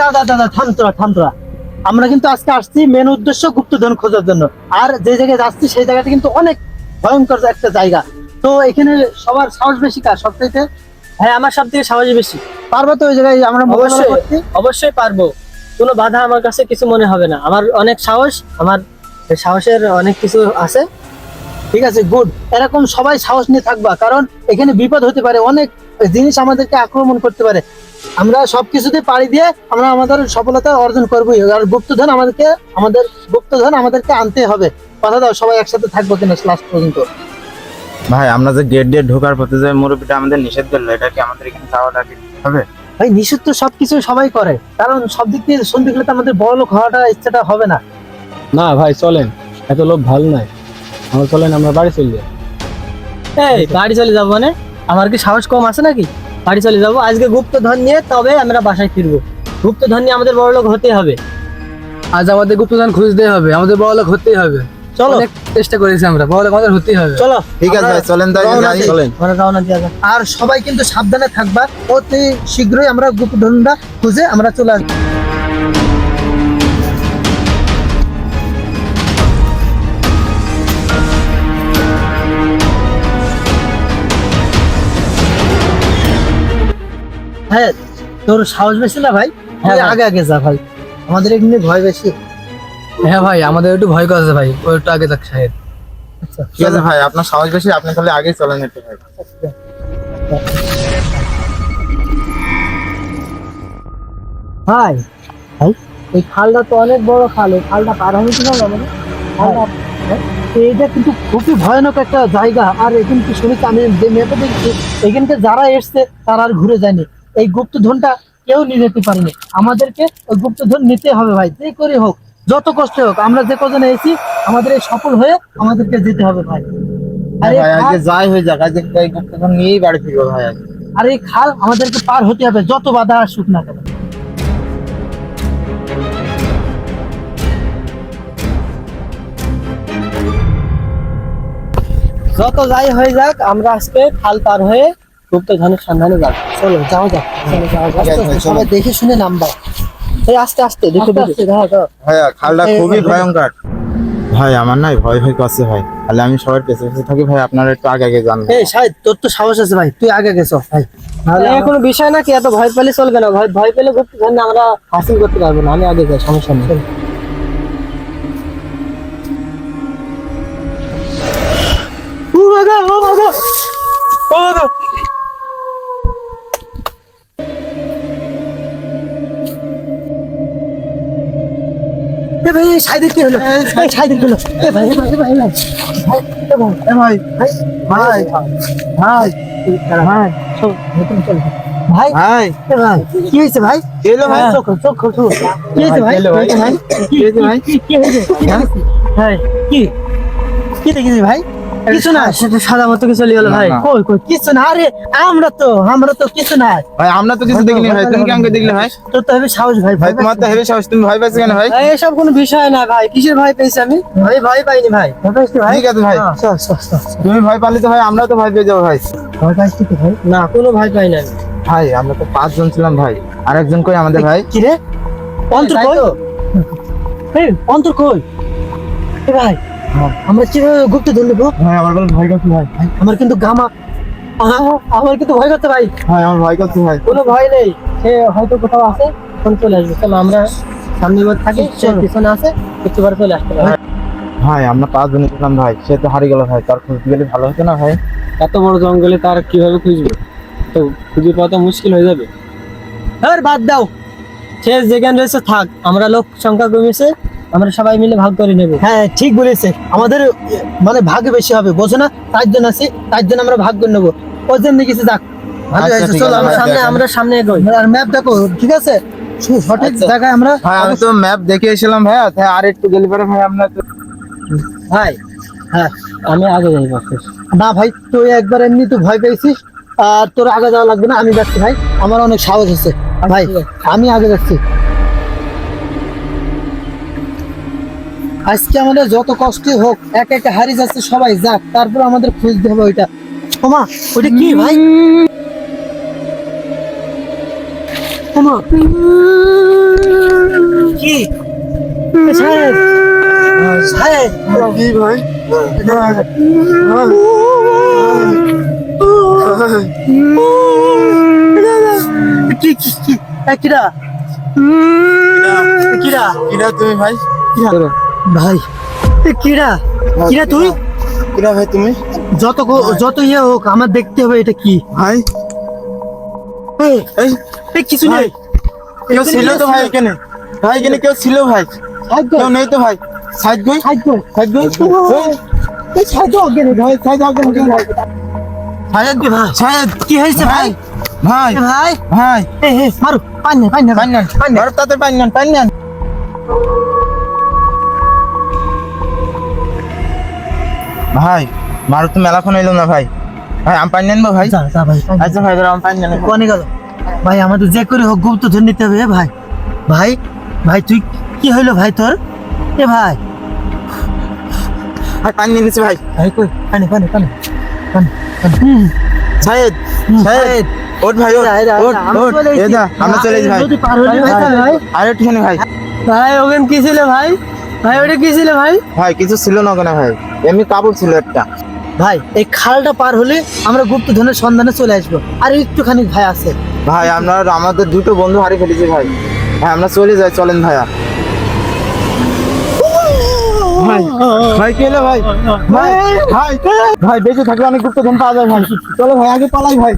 দাদা দাদা থাম তোরা। আমরা কিন্তু আজকে আসছি মেন উদ্দেশ্য গুপ্তধন খোঁজার জন্য। আর যে জায়গায় যাচ্ছি সেই জায়গাটা কিন্তু অনেক ভয়ঙ্কর একটা জায়গা। তো এখানে সবার সাহস বেশি কার সবচাইতে? হ্যাঁ, আমার সব থেকে সাহস বেশি। পারবো তো ওই জায়গায় আমরা মোকাবেলা অবশ্যই করতে? অবশ্যই পারবো, কোনো বাধা আমার কাছে কিছু মনে হবে না। আমার অনেক সাহস, আমার সাহসের অনেক কিছু আছে। ঠিক আছে, গুড। এরকম সবাই সাহস নিয়ে থাকবা, কারণ এখানে বিপদ হতে পারে, অনেক জিনিস আমাদেরকে আক্রমণ করতে পারে। আমরা সবকিছুতে পাড়ি দিয়ে আমরা আমাদের সফলতা অর্জন করবোই। আর আমাদের গুপ্তধন আমাদেরকে আনতে হবে। কথা দাও, সবাই একসাথে থাকবো কিনা লাস্ট পর্যন্ত? ভাই আমরা যে গেট দিয়ে ঢোকার পথে যে মুরব্বিটা আমাদের নিষেধ করলো, এটা কি আমাদের এখানে যাওয়াটা কি হবে? ভাই নিষেধ তো সবকিছু সবাই করে, কারণ সব দিক দিয়ে শুনতে গেলে তো আমাদের বড় লোক হওয়াটা ইচ্ছাটা হবে না। না ভাই চলেন, এত লোক ভালো নাই, আমরা চলেন আমরা বাড়ি চলে যাই। এই বাড়ি চলে যাবো মানে? আমার কি সাহস কম আছে নাকি? বাড়ি চলে যাবো আজকে গুপ্তধন নিয়ে, তবে আমরা বাসায় ফিরবো। গুপ্তধন নিয়ে আমাদের বড় লোক হতে হবে। আজ আমাদের গুপ্তধন খুঁজতেই হবে, আমাদের বড় লোক হতেই হবে। চলো, অনেক চেষ্টা করেছি আমরা, বড় লোক আমাদের হতেই হবে। চলো ঠিক আছে ভাই, চলেন তাই রওনা যাই। দিই। চলেন। আমরা রওনা দিয়ে যাবো। আর সবাই কিন্তু সাবধানে থাকবা, অতি শীঘ্রই আমরা গুপ্তধনটা খুঁজে আমরা চলে আসবো। হ্যাঁ, তোর সাহস বেশি না ভাই? হ্যাঁ তুই ভাই। আগে আগে যা ভাই, আমাদের এখানে ভয় বেশি। হ্যাঁ ভাই, আমাদের একটু ভয় করছে ভাই, ও একটু আগে যাক সাহেব। আচ্ছা ঠিক আছে ভাই, আপনার সাহস বেশি, আপনি তাহলে আগে চলেন একটু ভাই। ভাই, ভাই এই খালটা তো অনেক বড় খাল, এই খালটা পার হয়ে গেল আমাদের। এটা কিন্তু খুবই ভয়ানক একটা জায়গা। আর এখানে কি শুনেছি, আমি যে মেপে দেখছি, এখানকে যারা এসছে তারা আর ঘুরে যায়নি। এই গুপ্তধনটা কেউ নিয়ে যেতে পারেনি, আমাদেরকে ওই গুপ্তধন নিতে হবে ভাই, যে করে হোক, যত কষ্ট হোক। আমরা যে কজন এসেছি, আমাদের এই সফল হয়ে আমাদেরকে যেতে হবে ভাই। আর এই ভাই আজকে খাল- যাই হয়ে যাক, আজকে এই গুপ্তধন নিয়েই বাড়ি ফিরবো ভাই আজকে। আর এই খাল আমাদেরকে পার হতে হবে, যত বাধা আসুক না কেন। যত যাই হয়ে যাক, আমরা আজকে খাল পার হয়ে গুপ্তধনের সন্ধানে যাবো। চলো যাও যাক, চলো যাও যাক। ঠিক আছে ভাই, চলো। সবাই দেখে শুনে নামবা। এই আস্তে আস্তে দেখে আস্তে দেখে। আস্তে, দাও, দাও। ভাইয়া খালটা এই, খুবই এই, ভয়ঙ্কর। ভাই আমার নাই ভয় ভয় করছে ভাই, তাহলে আমি সবার পেছনে পেছনে থাকি ভাই, আপনারা একটু আগে আগে যান। এই শাহিদ, তোর তো সাহস আছে ভাই, তুই আগে গেছো ভাই। নাহলে এই কোনো বিষয় না কি, এত ভয় পেলে চলবে না। ভয় ভয় পেলে গুপ্তধন আমরা হাসিল করতে পারবো না। আমি আগে যাই, সমস্যা নেই। ও বাবা, ও বাবা, ও বাবা। এ ভাই, এই শাহিদের কি হলো? এই শাহিদের কি হলো? এ ভাই, এ ভাই, এ ভাই, এ ভাই। ভাই, এ ভাই, এ ভাই, ভাই, ভাই, ভাই, ভাই, চল, ভেতরে চল। ভাই, ভাই এ ভাই, কি হয়েছে ভাই? কি হলো ভাই? চোখ খোল, চোখ খোল, চোখ খোল। কি হয়েছে ভাই? কি হলো ভাই? কি হয়েছে ভাই? কি হয়েছে ভাই? কি হয়েছে? ভাই, কি কি দেখেছি ভাই? কিছু না, সেটা সাদা মতো কি চলে গেল ভাই? না, না। কই কই কিছু না। আরে আমরা তো কিছু না। ভাই আমরা তো কিছু দেখিনি ভাই, তুমি কেমন করে দেখলে ভাই? তোর তো হবে সাহস ভাই। ভাই তোমার তো হেভি সাহস, তুমি ভয় পাচ্ছ কেন ভাই? ভাই, এসব কোনো বিষয় না ভাই। কিসের ভয় পেয়েছি আমি? আমি ভয় পাইনি ভাই। ভয় পাইছিস ভাই? ঠিক আছে ভাই, চল চল চল। তুমি ভয় পারলে তো ভাই আমরা তো ভয় পেয়ে যাবো ভাই। ভয় পাইছিস তো ভাই? না, কোনো ভয় পাই না আমি। ভাই আমরা তো 5 জন ছিলাম ভাই, আরেকজন কই আমাদের ভাই? কি রে? অন্তর তাই কই? তো? এই অন্তর কই? এ ভাই, আমরা কিভাবে গুপ্ত ধরে নেবো? ভাই আমার কোনো ভয় করছে ভাই। আমার কিন্তু আমার কিন্তু ভয় করতে ভাই। ভাই আমার ভয় করছে ভাই। কোনো ভয় নেই, সে হয়তো কোথাও আছে, তখন চলে আসবে। চলো আমরা সামনে বার থাকি, সে চলো। পিছনে আছে, একটু বার চলে আসতে পারে। ভাই আমরা 5 জন ছিলাম ভাই, সে তো হারিয়ে গেল ভাই, তার খোঁজ গেলে ভালো হতো না ভাই? এত বড় জঙ্গলে তার কিভাবে খুঁজবে, তো খুঁজে পাওয়া তো মুশকিল হয়ে যাবে। আর বাদ দাও, সে যেখানে রয়েছে থাক। আমরা লোক সংখ্যা কমেছে, আমরা সবাই মিলে ভাগ করে নেবো। হ্যাঁ ঠিক বলেছে, আমাদের মানে ভাগে বেশি হবে, বোঝো না? 4 জন আছি, 4 জন আমরা ভাগ করে নেবো। ওজন নিয়ে কিছু যাক, ভালো আচ্ছা, হয়েছে। ঠিক চলো আছে, আমরা ভাই। সামনে, আমরা সামনে এগোই। আর ম্যাপ দেখো, ঠিক আছে? সঠিক আচ্ছা। জায়গায় আমরা। ভাই আমি তো ম্যাপ দেখে এসেছিলাম ভাই, আর একটু গেলে পরে ভাই আমরা তো ভাই, হ্যাঁ, আমি আগে যাই বাসে। না ভাই, তুই একবার এমনি তুই ভয় পেয়েছিস, আর তোর আগে যাওয়া লাগবে না, আমি যাচ্ছি ভাই, আমার অনেক সাহস আছে ভাই, আমি আগে যাচ্ছি। আজকে আমাদের যত কষ্টই হোক, একে একে হারিয়ে যাচ্ছে সবাই, যাক, তারপর আমাদের খুঁজতে হবে ওইটা। ওমা, ওইটা কি ভাই? থামো কি সাহেব সাহেব কি ভাই কি কি কি কিরা কিরা কিরা তুমি ভাই ভাই কিরা কিরা তুই কিরা ভাই তুমি যত ইয়ে হোক আমার দেখতে হবে এটা কি ভাই এই, এই এই কিছু নেই কেউ ছিল তো ভাই এখানে ভাই এখানে কেউ ছিল ভাই কেউ নেই তো ভাই সাইড ভাই সাইড ভাই ভাই সাইড ভাই সাহেব কি হয়েছে ভাই ভাই ভাই ভাই মারো পান ধরো তাদের পান নেন ভাই মারু তো মেলাক্ষণ এলো না ভাই ভাই আম পান নেন ভাই যা যা ভাই আচ্ছা ভাই ধরো আম পান নেন কোনে গেল ভাই আমাদের যে করে হোক গুপ্ত ধরে নিতে হবে ভাই ভাই ভাই তুই কি হইলো ভাই তোর এ ভাই ভাই পান নিয়ে নিচ্ছে ভাই ভাই কই পানি সাহেদ সাহেদ ওঠ ভাই ওঠ ওঠ ওঠ এদা আমরা চলে যাই ভাই যদি পার হলি ভাই আর একটুখানি ভাই ভাই ওখানে কি ছিল ভাই ভাই ওটা কি ছিল ভাই ভাই কিছু ছিল না কেন ভাই এমনি কাপড় ছিল একটা ভাই এই খালটা পার হলে আমরা গুপ্ত ধনের সন্ধানে চলে আসবো আর একটুখানি ভাই আছে ভাই আমরা আমাদের দুটো বন্ধু হারিয়ে ফেলেছি ভাই ভাই আমরা চলে যাই চলেন ভাইয়া ভাই ভাই কি হলো ভাই ভাই ভাই ভাই বেঁচে থাকলে অনেক গুপ্ত ধন পাওয়া যায় ভাই চলো ভাই আগে পালাই ভাই